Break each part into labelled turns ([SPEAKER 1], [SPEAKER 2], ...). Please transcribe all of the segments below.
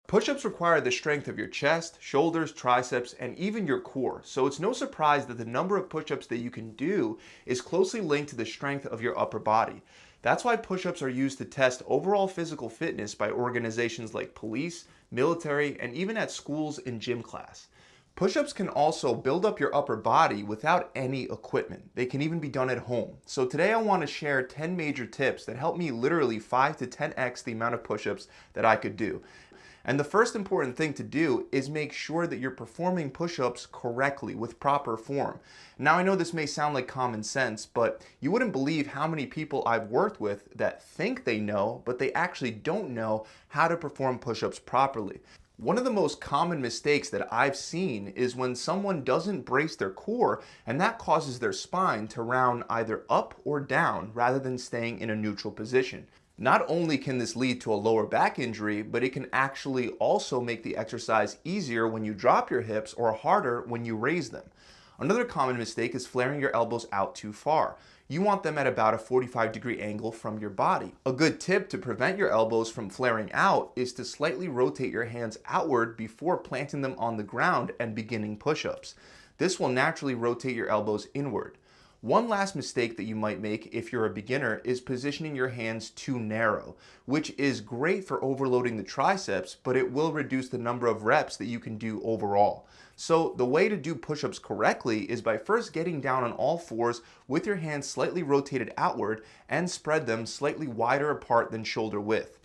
[SPEAKER 1] Push-ups require the strength of your chest, shoulders, triceps, and even your core. So it's no surprise that the number of push-ups that you can do is closely linked to the strength of your upper body. That's why push-ups are used to test overall physical fitness by organizations like police, military, and even at schools in gym class. Push-ups can also build up your upper body without any equipment. They can even be done at home. So today I want to share 10 major tips that help me literally 5 to 10x the amount of push-ups that I could do. And the first important thing to do is make sure that you're performing push-ups correctly with proper form. Now I know this may sound like common sense, but you wouldn't believe how many people I've worked with that think they know, but they actually don't know how to perform push-ups properly. One of the most common mistakes that I've seen is when someone doesn't brace their core, and that causes their spine to round either up or down rather than staying in a neutral position. Not only can this lead to a lower back injury, but it can actually also make the exercise easier when you drop your hips or harder when you raise them. Another common mistake is flaring your elbows out too far. You want them at about a 45-degree angle from your body. A good tip to prevent your elbows from flaring out is to slightly rotate your hands outward before planting them on the ground and beginning push-ups. This will naturally rotate your elbows inward. One last mistake that you might make if you're a beginner is positioning your hands too narrow, which is great for overloading the triceps, but it will reduce the number of reps that you can do overall. So the way to do push-ups correctly is by first getting down on all fours with your hands slightly rotated outward and spread them slightly wider apart than shoulder width.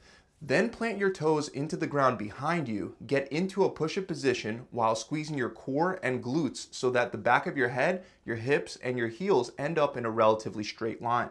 [SPEAKER 1] Then plant your toes into the ground behind you, get into a push-up position while squeezing your core and glutes so that the back of your head, your hips, and your heels end up in a relatively straight line.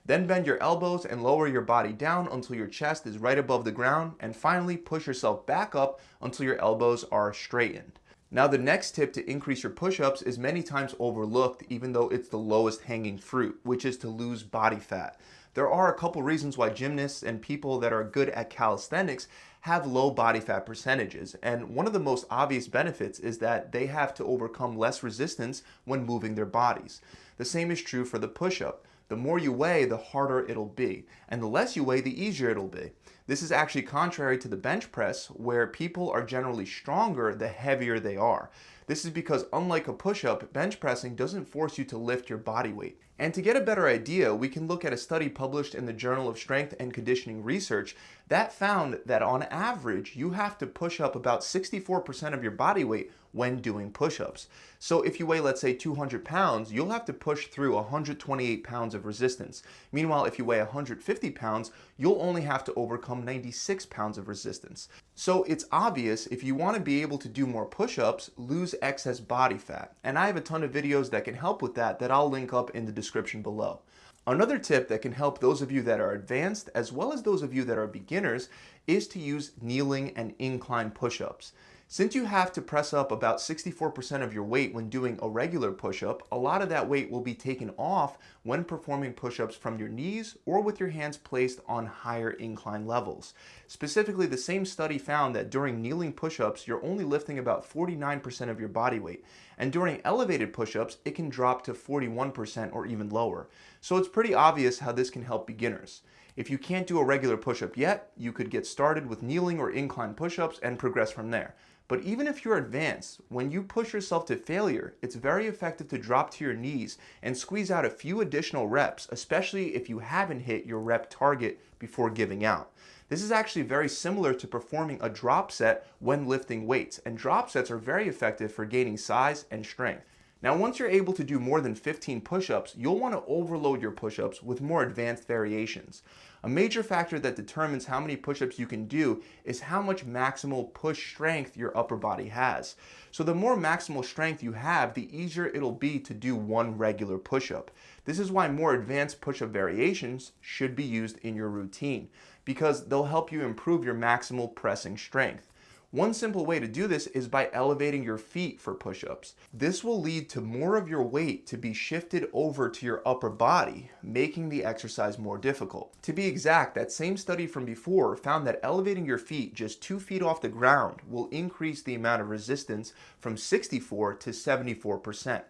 [SPEAKER 1] Then bend your elbows and lower your body down until your chest is right above the ground, and finally push yourself back up until your elbows are straightened. Now the next tip to increase your push-ups is many times overlooked, even though it's the lowest hanging fruit, which is to lose body fat. There are a couple reasons why gymnasts and people that are good at calisthenics have low body fat percentages, and one of the most obvious benefits is that they have to overcome less resistance when moving their bodies. The same is true for the push-up. The more you weigh, the harder it'll be, and the less you weigh, the easier it'll be. This is actually contrary to the bench press, where people are generally stronger the heavier they are. This is because unlike a push-up, bench pressing doesn't force you to lift your body weight. And to get a better idea, we can look at a study published in the Journal of Strength and Conditioning Research that found that on average, you have to push up about 64% of your body weight when doing push-ups. So if you weigh, let's say 200 pounds, you'll have to push through 128 pounds of resistance. Meanwhile, if you weigh 150 pounds, you'll only have to overcome 96 pounds of resistance. So it's obvious if you want to be able to do more push-ups, lose excess body fat. And I have a ton of videos that can help with that I'll link up in the description below. Another tip that can help those of you that are advanced as well as those of you that are beginners is to use kneeling and incline push-ups. Since you have to press up about 64% of your weight when doing a regular push-up, a lot of that weight will be taken off when performing push-ups from your knees or with your hands placed on higher incline levels. Specifically, the same study found that during kneeling push-ups, you're only lifting about 49% of your body weight, and during elevated push-ups, it can drop to 41% or even lower. So it's pretty obvious how this can help beginners. If you can't do a regular push-up yet, you could get started with kneeling or incline push-ups and progress from there. But even if you're advanced, when you push yourself to failure, it's very effective to drop to your knees and squeeze out a few additional reps, especially if you haven't hit your rep target before giving out. This is actually very similar to performing a drop set when lifting weights, and drop sets are very effective for gaining size and strength. Now, once you're able to do more than 15 push-ups, you'll want to overload your push-ups with more advanced variations. A major factor that determines how many push-ups you can do is how much maximal push strength your upper body has. So the more maximal strength you have, the easier it'll be to do one regular push-up. This is why more advanced push-up variations should be used in your routine, because they'll help you improve your maximal pressing strength. One simple way to do this is by elevating your feet for push-ups. This will lead to more of your weight to be shifted over to your upper body, making the exercise more difficult. To be exact, that same study from before found that elevating your feet just 2 feet off the ground will increase the amount of resistance from 64 to 74%.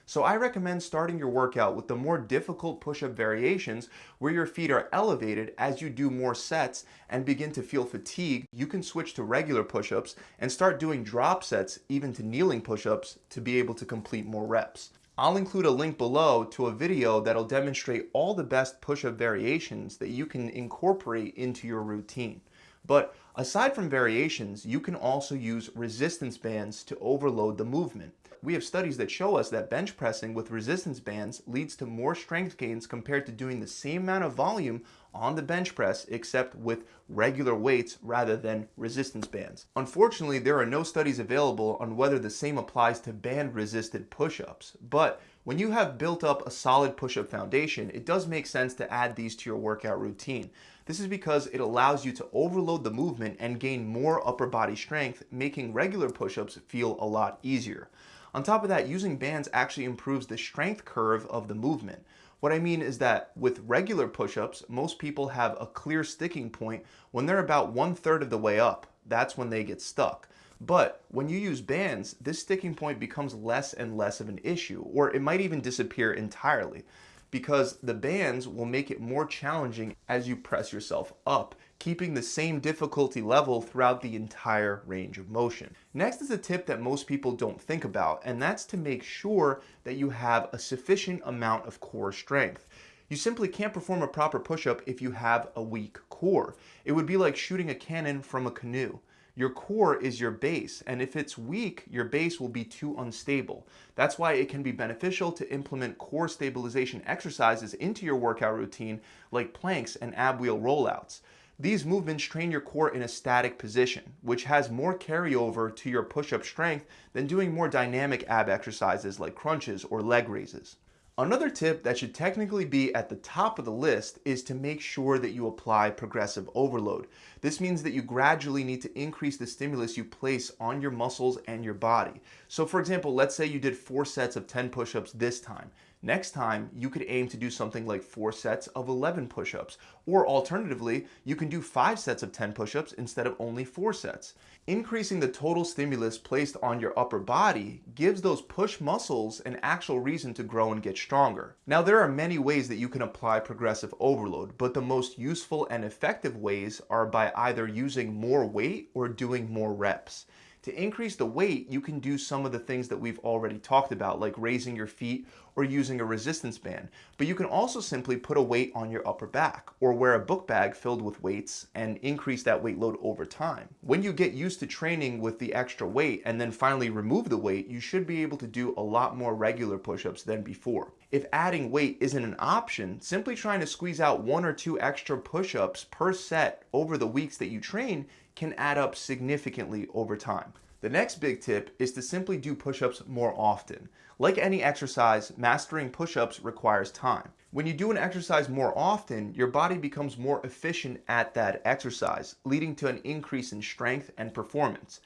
[SPEAKER 1] So I recommend starting your workout with the more difficult push-up variations where your feet are elevated. As you do more sets and begin to feel fatigue, you can switch to regular push-ups and start doing drop sets, even to kneeling push-ups, to be able to complete more reps. I'll include a link below to a video that'll demonstrate all the best push-up variations that you can incorporate into your routine. But aside from variations, you can also use resistance bands to overload the movement. We have studies that show us that bench pressing with resistance bands leads to more strength gains compared to doing the same amount of volume on the bench press, except with regular weights rather than resistance bands. Unfortunately, there are no studies available on whether the same applies to band-resisted push-ups, but when you have built up a solid push-up foundation, it does make sense to add these to your workout routine. This is because it allows you to overload the movement and gain more upper body strength, making regular push-ups feel a lot easier. On top of that, using bands actually improves the strength curve of the movement. What I mean is that with regular push-ups, most people have a clear sticking point when they're about 1/3 of the way up. That's when they get stuck. But when you use bands, this sticking point becomes less and less of an issue, or it might even disappear entirely, because the bands will make it more challenging as you press yourself up, keeping the same difficulty level throughout the entire range of motion. Next is a tip that most people don't think about, and that's to make sure that you have a sufficient amount of core strength. You simply can't perform a proper push-up if you have a weak core. It would be like shooting a cannon from a canoe. Your core is your base, and if it's weak, your base will be too unstable. That's why it can be beneficial to implement core stabilization exercises into your workout routine, like planks and ab wheel rollouts. These movements train your core in a static position, which has more carryover to your push-up strength than doing more dynamic ab exercises like crunches or leg raises. Another tip that should technically be at the top of the list is to make sure that you apply progressive overload. This means that you gradually need to increase the stimulus you place on your muscles and your body. So for example, let's say you did 4 sets of 10 push-ups this time. Next time, you could aim to do something like 4 sets of 11 push-ups. Or alternatively, you can do 5 sets of 10 push-ups instead of only 4 sets. Increasing the total stimulus placed on your upper body gives those push muscles an actual reason to grow and get stronger. Now, there are many ways that you can apply progressive overload, but the most useful and effective ways are by either using more weight or doing more reps. To increase the weight, you can do some of the things that we've already talked about, like raising your feet or using a resistance band. But you can also simply put a weight on your upper back or wear a book bag filled with weights and increase that weight load over time. When you get used to training with the extra weight and then finally remove the weight, you should be able to do a lot more regular push-ups than before. If adding weight isn't an option, simply trying to squeeze out 1 or 2 extra push-ups per set over the weeks that you train can add up significantly over time. The next big tip is to simply do push-ups more often. Like any exercise, mastering push-ups requires time. When you do an exercise more often, your body becomes more efficient at that exercise, leading to an increase in strength and performance.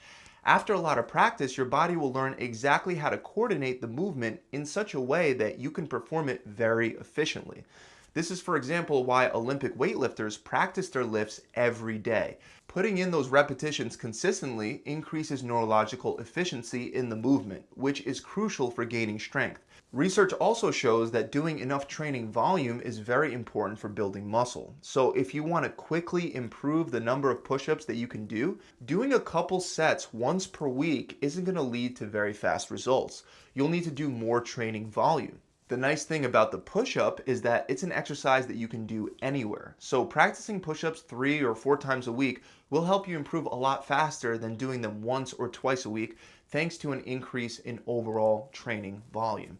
[SPEAKER 1] After a lot of practice, your body will learn exactly how to coordinate the movement in such a way that you can perform it very efficiently. This is, for example, why Olympic weightlifters practice their lifts every day. Putting in those repetitions consistently increases neurological efficiency in the movement, which is crucial for gaining strength. Research also shows that doing enough training volume is very important for building muscle. So if you want to quickly improve the number of push-ups that you can do, doing a couple sets once per week isn't going to lead to very fast results. You'll need to do more training volume. The nice thing about the push-up is that it's an exercise that you can do anywhere. So practicing push-ups 3 or 4 times a week will help you improve a lot faster than doing them once or twice a week, thanks to an increase in overall training volume.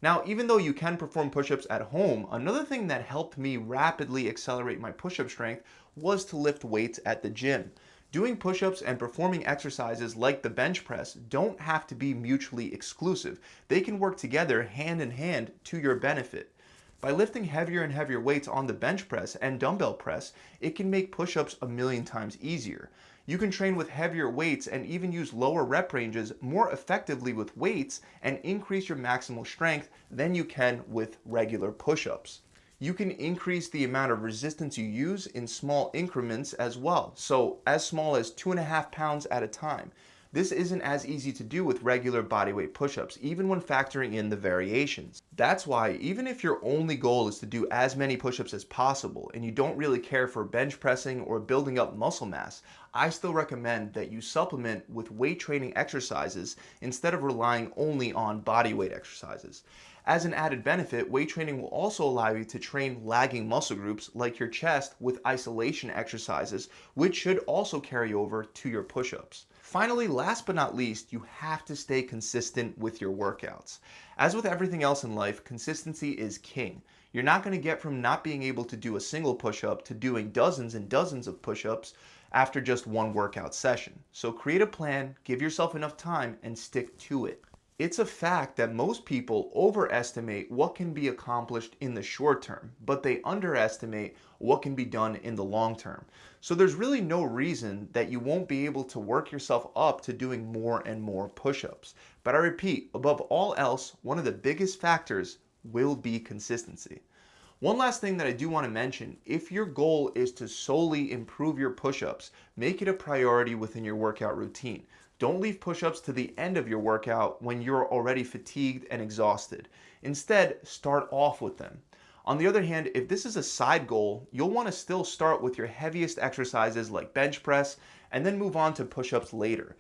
[SPEAKER 1] Now, even though you can perform push-ups at home, another thing that helped me rapidly accelerate my push-up strength was to lift weights at the gym. Doing push-ups and performing exercises like the bench press don't have to be mutually exclusive. They can work together hand in hand to your benefit. By lifting heavier and heavier weights on the bench press and dumbbell press, it can make push-ups a million times easier. You can train with heavier weights and even use lower rep ranges more effectively with weights and increase your maximal strength than you can with regular push-ups. You can increase the amount of resistance you use in small increments as well. So as small as 2.5 pounds at a time. This isn't as easy to do with regular bodyweight push-ups, even when factoring in the variations. That's why even if your only goal is to do as many push-ups as possible and you don't really care for bench pressing or building up muscle mass, I still recommend that you supplement with weight training exercises instead of relying only on bodyweight exercises. As an added benefit, weight training will also allow you to train lagging muscle groups like your chest with isolation exercises, which should also carry over to your push-ups. Finally, last but not least, you have to stay consistent with your workouts. As with everything else in life, consistency is king. You're not going to get from not being able to do a single push-up to doing dozens and dozens of push-ups after just one workout session. So create a plan, give yourself enough time, and stick to it. It's a fact that most people overestimate what can be accomplished in the short term, but they underestimate what can be done in the long term. So there's really no reason that you won't be able to work yourself up to doing more and more push-ups. But I repeat, above all else, one of the biggest factors will be consistency. One last thing that I do want to mention, if your goal is to solely improve your push-ups, make it a priority within your workout routine. Don't leave push-ups to the end of your workout when you're already fatigued and exhausted. Instead, start off with them. On the other hand, if this is a side goal, you'll want to still start with your heaviest exercises like bench press and then move on to push-ups later.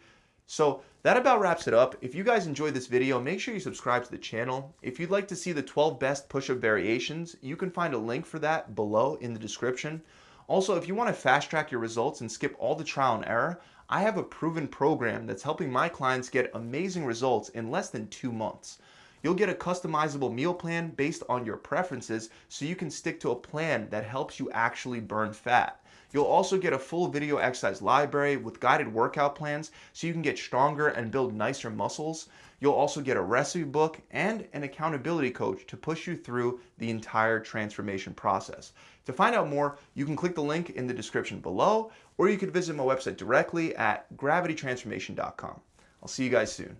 [SPEAKER 1] So that about wraps it up. If you guys enjoyed this video, make sure you subscribe to the channel. If you'd like to see the 12 best push-up variations, you can find a link for that below in the description. Also, if you want to fast track your results and skip all the trial and error, I have a proven program that's helping my clients get amazing results in less than 2 months. You'll get a customizable meal plan based on your preferences so you can stick to a plan that helps you actually burn fat. You'll also get a full video exercise library with guided workout plans so you can get stronger and build nicer muscles. You'll also get a recipe book and an accountability coach to push you through the entire transformation process. To find out more, you can click the link in the description below, or you could visit my website directly at gravitytransformation.com. I'll see you guys soon.